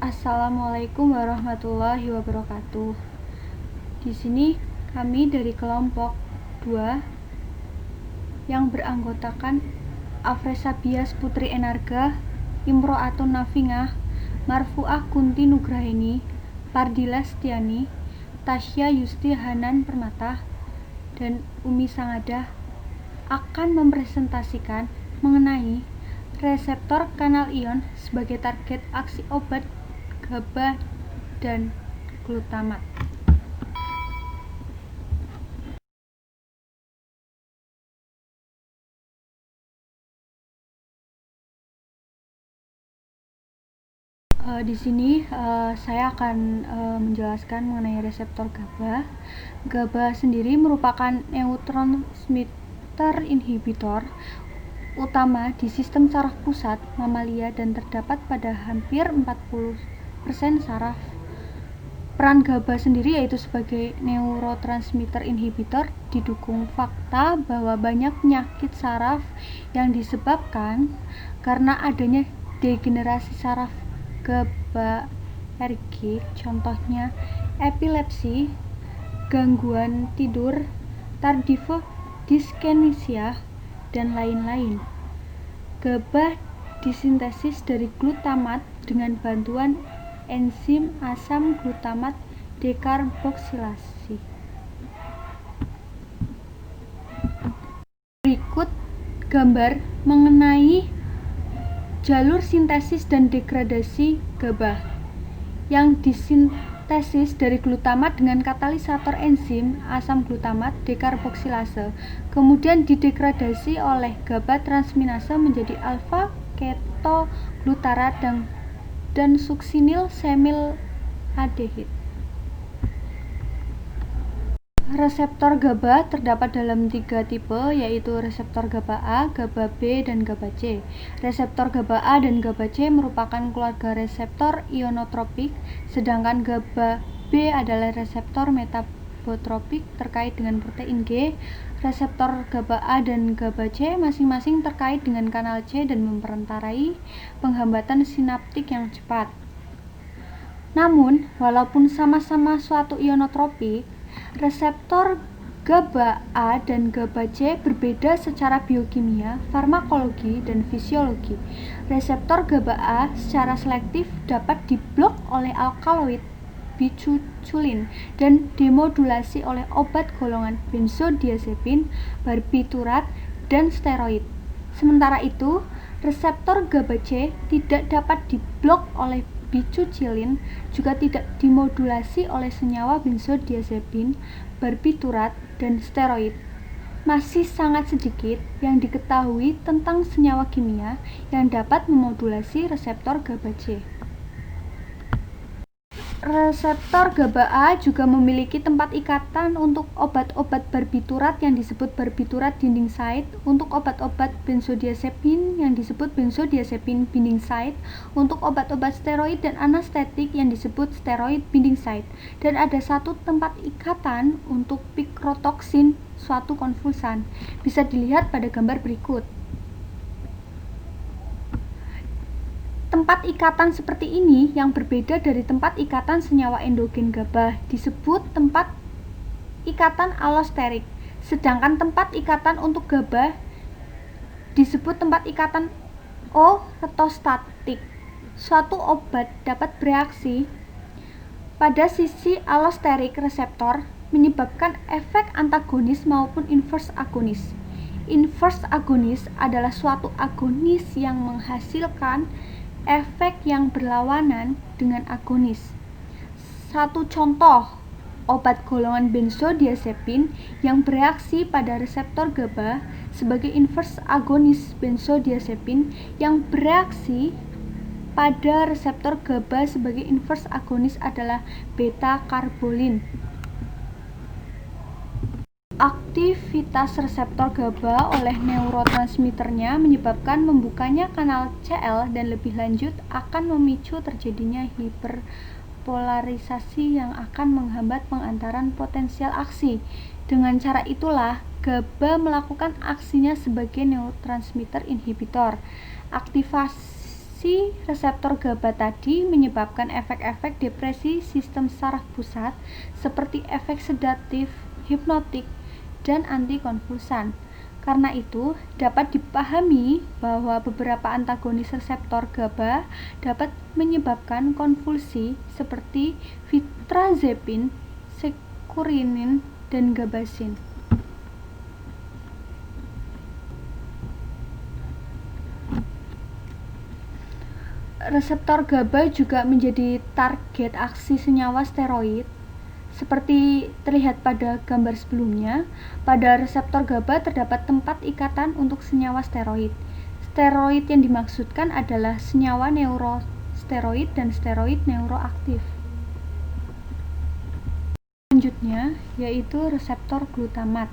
Assalamualaikum warahmatullahi wabarakatuh. Di sini kami dari kelompok 2 yang beranggotakan Afresa Bias Putri Enarga, Imro'atun Nafingah, Marfu'ah Kunti Nugraheni, Pardila Setiani, Tasya Yusti Hanan Permata, dan Umi Sangadah akan mempresentasikan mengenai reseptor kanal ion sebagai target aksi obat GABA dan glutamat. Di sini saya akan menjelaskan mengenai reseptor GABA. GABA sendiri merupakan neurotransmitter inhibitor utama di sistem saraf pusat mamalia dan terdapat pada hampir 40% saraf. Peran GABA sendiri yaitu sebagai neurotransmitter inhibitor didukung fakta bahwa banyak penyakit saraf yang disebabkan karena adanya degenerasi saraf GABAergik, contohnya epilepsi, gangguan tidur, tardive dyskinesia, dan lain-lain. GABA disintesis dari glutamat dengan bantuan enzim asam glutamat dekarboksilasi. Berikut gambar mengenai jalur sintesis dan degradasi GABA yang disintesis dari glutamat dengan katalisator enzim asam glutamat dekarboksilase, kemudian didegradasi oleh GABA transminase menjadi alfa ketoglutarat dan suksinil semilaldehyde. Reseptor GABA terdapat dalam 3 tipe, yaitu reseptor GABA A, GABA B, dan GABA C. Reseptor GABA A dan GABA C merupakan keluarga reseptor ionotropik, sedangkan GABA B adalah reseptor metabotropik terkait dengan protein G. Reseptor GABA A dan GABA C masing-masing terkait dengan kanal C dan memperantarai penghambatan sinaptik yang cepat. Namun, walaupun sama-sama suatu ionotropik, reseptor GABA A dan GABA C berbeda secara biokimia, farmakologi, dan fisiologi. Reseptor GABA A secara selektif dapat diblok oleh alkaloid bicuculin dan demodulasi oleh obat golongan benzodiazepin, barbiturat, dan steroid. Sementara itu, reseptor GABA C tidak dapat diblok oleh bicuculin, juga tidak dimodulasi oleh senyawa benzodiazepin, barbiturat, dan steroid. Masih sangat sedikit yang diketahui tentang senyawa kimia yang dapat memodulasi reseptor GABA C. Reseptor GABA A juga memiliki tempat ikatan untuk obat-obat barbiturat yang disebut barbiturat binding site, untuk obat-obat benzodiazepin yang disebut benzodiazepin binding site, untuk obat-obat steroid dan anestetik yang disebut steroid binding site, dan ada satu tempat ikatan untuk pikrotoksin, suatu konvulsan. Bisa dilihat pada gambar berikut. Tempat ikatan seperti ini yang berbeda dari tempat ikatan senyawa endogen GABA disebut tempat ikatan allosterik, sedangkan tempat ikatan untuk GABA disebut tempat ikatan ortostatik. Suatu obat dapat bereaksi pada sisi allosterik reseptor menyebabkan efek antagonis maupun inverse agonis. Inverse agonis adalah suatu agonis yang menghasilkan efek yang berlawanan dengan agonis. Satu contoh, obat golongan benzodiazepin yang bereaksi pada reseptor GABA sebagai inverse agonis benzodiazepin yang bereaksi pada reseptor GABA sebagai inverse agonis adalah beta-karbolin. Aktivitas reseptor GABA oleh neurotransmitternya menyebabkan membukanya kanal CL dan lebih lanjut akan memicu terjadinya hiperpolarisasi yang akan menghambat pengantaran potensial aksi. Dengan cara itulah GABA melakukan aksinya sebagai neurotransmitter inhibitor. Aktivasi fungsi reseptor GABA tadi menyebabkan efek-efek depresi sistem saraf pusat seperti efek sedatif, hipnotik, dan antikonvulsan. Karena itu, dapat dipahami bahwa beberapa antagonis reseptor GABA dapat menyebabkan konvulsi seperti vitrazepin, sekurinin, dan gabasin. Reseptor GABA juga menjadi target aksi senyawa steroid. Seperti terlihat pada gambar sebelumnya, pada reseptor GABA terdapat tempat ikatan untuk senyawa steroid. Steroid yang dimaksudkan adalah senyawa neurosteroid dan steroid neuroaktif. Selanjutnya, yaitu reseptor glutamat.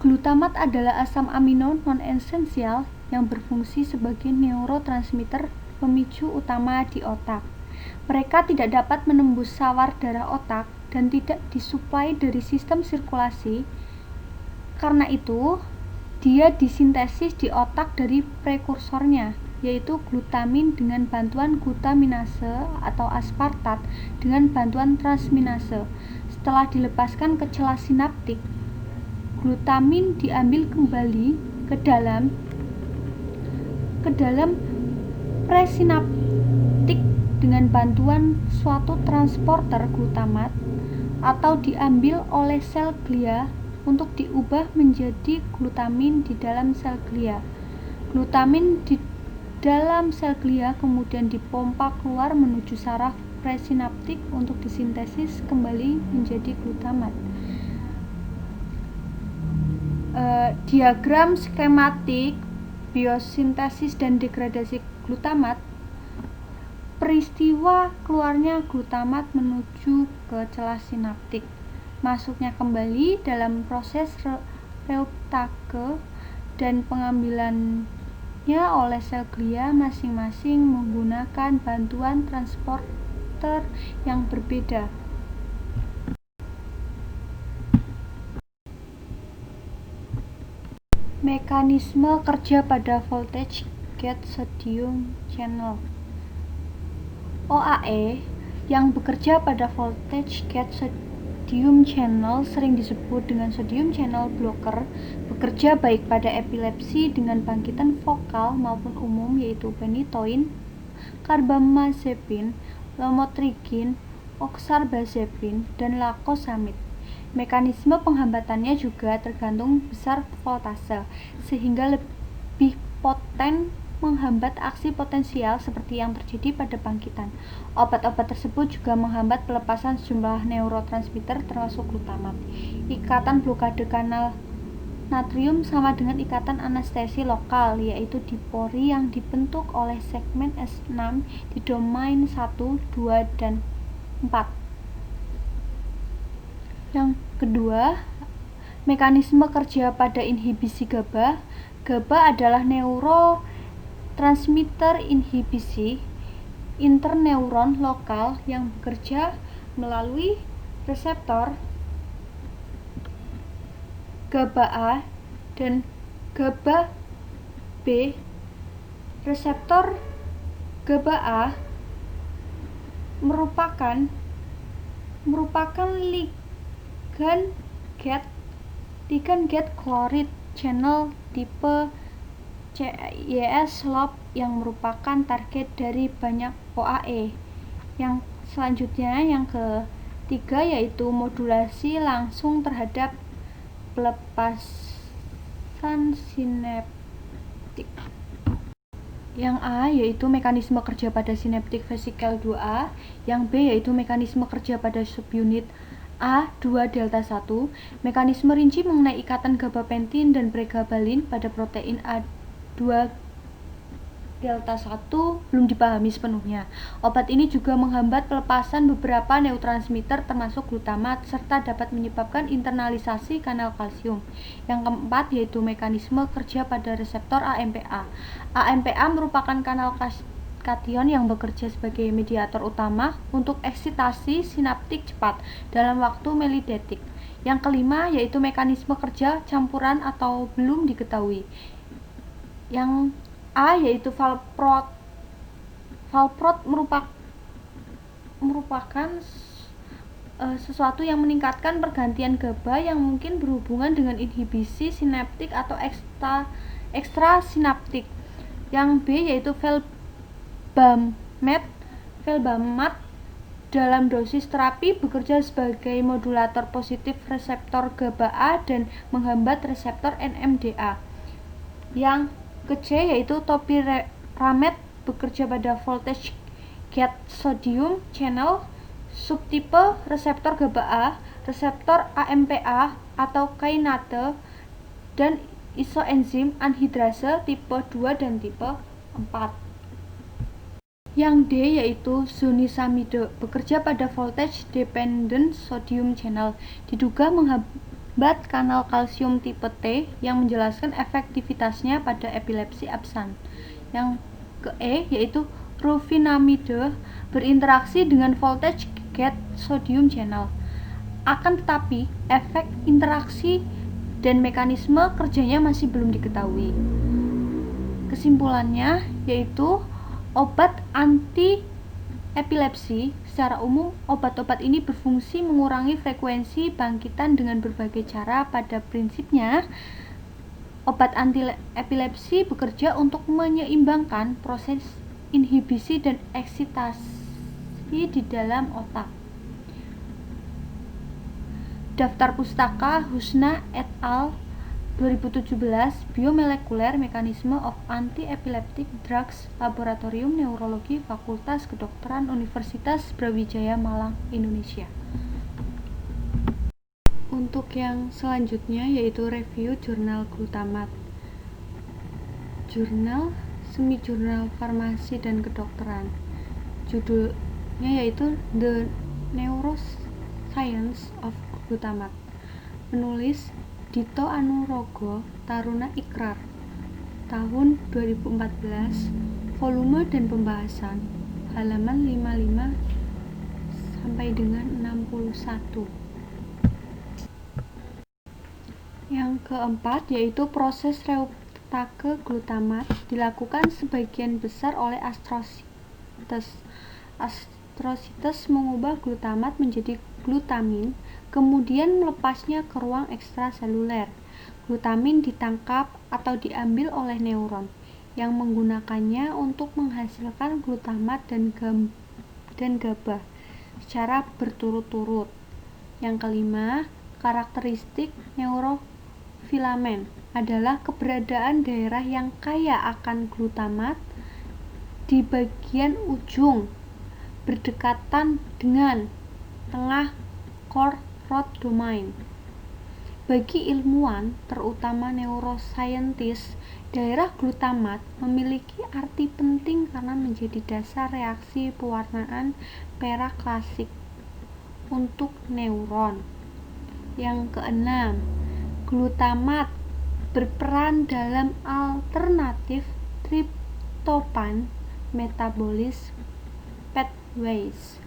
Glutamat adalah asam amino non-esensial yang berfungsi sebagai neurotransmitter pemicu utama di otak. Mereka tidak dapat menembus sawar darah otak dan tidak disuplai dari sistem sirkulasi. Karena itu, dia disintesis di otak dari prekursornya, yaitu glutamin dengan bantuan glutaminase atau aspartat dengan bantuan transminase. Setelah dilepaskan ke celah sinaptik, glutamin diambil kembali ke dalam presinaptik dengan bantuan suatu transporter glutamat atau diambil oleh sel glia untuk diubah menjadi glutamin di dalam sel glia. Glutamin di dalam sel glia kemudian dipompa keluar menuju saraf presinaptik untuk disintesis kembali menjadi glutamat. Diagram skematik biosintesis dan degradasi glutamat. Peristiwa keluarnya glutamat menuju ke celah sinaptik, masuknya kembali dalam proses reuptake dan pengambilannya oleh sel glia masing-masing menggunakan bantuan transporter yang berbeda. Mekanisme kerja pada voltage gate sodium channel. OAE yang bekerja pada voltage gate sodium channel sering disebut dengan sodium channel blocker, bekerja baik pada epilepsi dengan bangkitan vokal maupun umum, yaitu phenytoin, carbamazepine, lamotrigine, oxarbazepine, dan lacosamid. Mekanisme penghambatannya juga tergantung besar voltase, sehingga lebih poten menghambat aksi potensial seperti yang terjadi pada bangkitan. Obat-obat tersebut juga menghambat pelepasan sejumlah neurotransmitter termasuk glutamat. Ikatan blokade kanal natrium sama dengan ikatan anestesi lokal, yaitu di pori yang dibentuk oleh segmen S6 di domain 1, 2, dan 4. Yang kedua, mekanisme kerja pada inhibisi GABA. GABA adalah neurotransmitter inhibisi interneuron lokal yang bekerja melalui reseptor GABA A dan GABA B. Reseptor GABA A merupakan ligand gate chloride channel tipe CYS loop yang merupakan target dari banyak OAE. Yang selanjutnya, yang ketiga, yaitu modulasi langsung terhadap pelepasan sinaptik. Yang A yaitu mekanisme kerja pada sinaptik vesikel 2A, yang B yaitu mekanisme kerja pada subunit A2 delta 1. Mekanisme rinci mengenai ikatan gabapentin dan pregabalin pada protein A2 delta 1 belum dipahami sepenuhnya. Obat ini juga menghambat pelepasan beberapa neurotransmitter termasuk glutamat serta dapat menyebabkan internalisasi kanal kalsium. Yang keempat yaitu mekanisme kerja pada reseptor AMPA. AMPA merupakan kanal kation yang bekerja sebagai mediator utama untuk eksitasi sinaptik cepat dalam waktu milidetik. Yang kelima yaitu mekanisme kerja campuran atau belum diketahui. Yang A yaitu valproate Valproat merupakan sesuatu yang meningkatkan pergantian GABA yang mungkin berhubungan dengan inhibisi sinaptik atau ekstrasinaptik. Yang B yaitu felbamate dalam dosis terapi bekerja sebagai modulator positif reseptor GABA-A dan menghambat reseptor NMDA. Yang ke C yaitu topiramate bekerja pada voltage gate sodium channel subtipe reseptor GABA-A, reseptor AMPA atau kainate, dan isoenzim anhidrase tipe 2 dan tipe 4. Yang D yaitu zonisamide bekerja pada voltage dependent sodium channel, diduga menghambat kanal kalsium tipe T yang menjelaskan efektivitasnya pada epilepsi absen. Yang ke E yaitu rufinamide berinteraksi dengan voltage gate sodium channel. Akan tetapi, efek interaksi dan mekanisme kerjanya masih belum diketahui. Kesimpulannya yaitu obat anti epilepsi secara umum, obat-obat ini berfungsi mengurangi frekuensi bangkitan dengan berbagai cara. Pada prinsipnya, obat anti epilepsi bekerja untuk menyeimbangkan proses inhibisi dan eksitasi di dalam otak. Daftar pustaka Husna et al. 2017, Biomolecular Mechanism of Anti-Epileptic Drugs, Laboratorium Neurologi, Fakultas Kedokteran Universitas Brawijaya Malang, Indonesia. Untuk yang selanjutnya yaitu review jurnal glutamat. Jurnal Semi Jurnal Farmasi dan Kedokteran. Judulnya yaitu The Neuroscience of Glutamat. Penulis Dito Anurogo Taruna Ikrar. Tahun 2014. Volume dan pembahasan halaman 55 sampai dengan 61. Yang keempat yaitu proses reuptake glutamat dilakukan sebagian besar oleh astrosites. Astrosites mengubah glutamat menjadi glutamin, kemudian melepasnya ke ruang ekstraseluler. Glutamin ditangkap atau diambil oleh neuron yang menggunakannya untuk menghasilkan glutamat dan GABA secara berturut-turut. Yang kelima, karakteristik neurofilamen adalah keberadaan daerah yang kaya akan glutamat di bagian ujung berdekatan dengan tengah core root domain. Bagi ilmuwan, terutama neuroscientist, daerah glutamat memiliki arti penting karena menjadi dasar reaksi pewarnaan perak klasik untuk neuron. Yang keenam, glutamat berperan dalam alternatif triptopan metabolis pathways.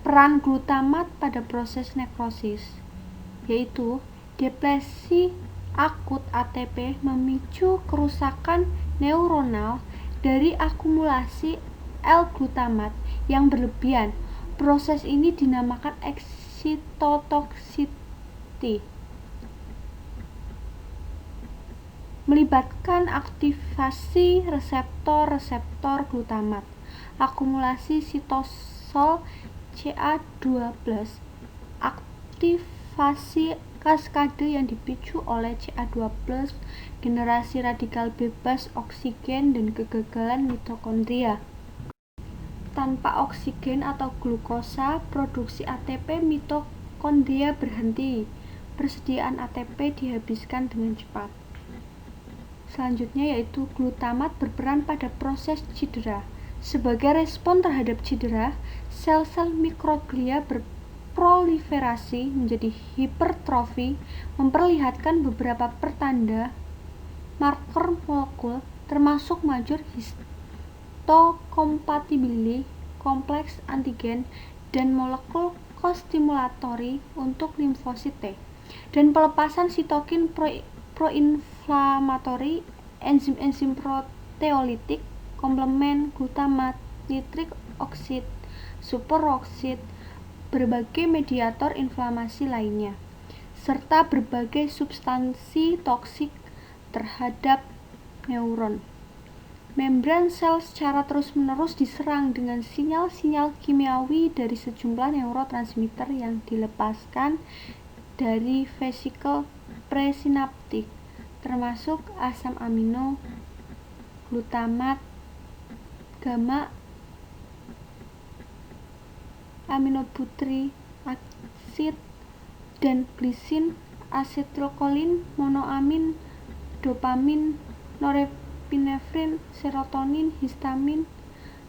Peran glutamat pada proses nekrosis yaitu depresi akut ATP memicu kerusakan neuronal dari akumulasi L-glutamat yang berlebihan. Proses ini dinamakan excitotoxicity, melibatkan aktivasi reseptor glutamat, akumulasi sitosol CA2+, aktivasi kaskade yang dipicu oleh CA2+, generasi radikal bebas oksigen, dan kegagalan mitokondria. Tanpa oksigen atau glukosa, produksi ATP mitokondria berhenti. Persediaan ATP dihabiskan dengan cepat. Selanjutnya yaitu glutamat berperan pada proses cedera. Sebagai respon terhadap cedera, sel-sel mikroglia berproliferasi menjadi hipertrofi, memperlihatkan beberapa pertanda marker molekul termasuk major histocompatibility kompleks antigen dan molekul kostimulatori untuk limfosit T, dan pelepasan sitokin proinflamatori, enzim-enzim proteolitik, komplement, glutamat, nitrik oksid, superoksid, berbagai mediator inflamasi lainnya, serta berbagai substansi toksik terhadap neuron. Membran sel secara terus-menerus diserang dengan sinyal-sinyal kimiawi dari sejumlah neurotransmitter yang dilepaskan dari vesikel presinaptik, termasuk asam amino, glutamat, gamma aminobutyric acid, dan glisin, asetilkolin, monoamin, dopamin, norepinefrin, serotonin, histamin,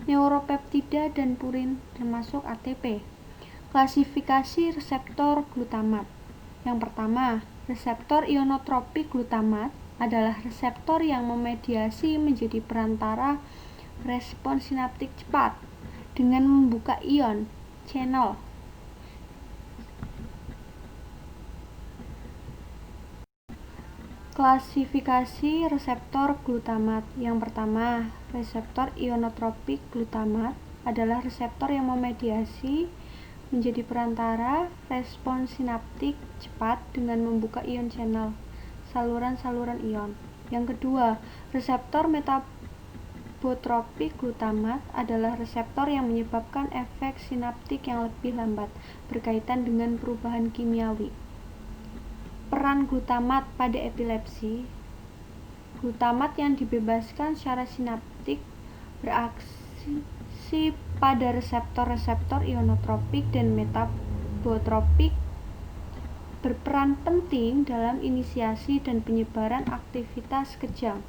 neuropeptida, dan purin, termasuk ATP. Klasifikasi reseptor glutamat. Yang pertama, reseptor ionotropik glutamat adalah reseptor yang memediasi menjadi perantara respon sinaptik cepat dengan membuka ion channel. Klasifikasi reseptor glutamat. Yang pertama, reseptor ionotropik glutamat adalah reseptor yang memediasi menjadi perantara respon sinaptik cepat dengan membuka ion channel, saluran-saluran ion. Yang kedua, reseptor metabotropik glutamat adalah reseptor yang menyebabkan efek sinaptik yang lebih lambat berkaitan dengan perubahan kimiawi. Peran glutamat pada epilepsi. Glutamat yang dibebaskan secara sinaptik beraksi pada reseptor-reseptor ionotropik dan metabotropik, berperan penting dalam inisiasi dan penyebaran aktivitas kejang.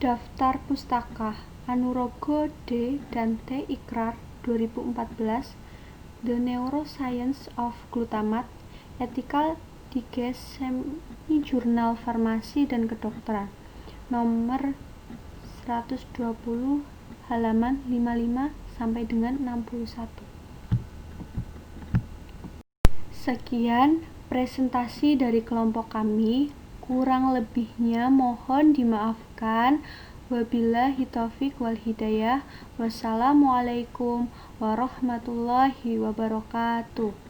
Daftar pustaka Anurogo D. dan T. Ikrar 2014, The Neuroscience of Glutamat, Ethical Digest Semi-Jurnal Farmasi dan Kedokteran, nomor 120 halaman 55 sampai dengan 61. Sekian presentasi dari kelompok kami, kurang lebihnya mohon dimaafkan. Wabillahi taufiq wal hidayah. Wassalamualaikum warahmatullahi wabarakatuh.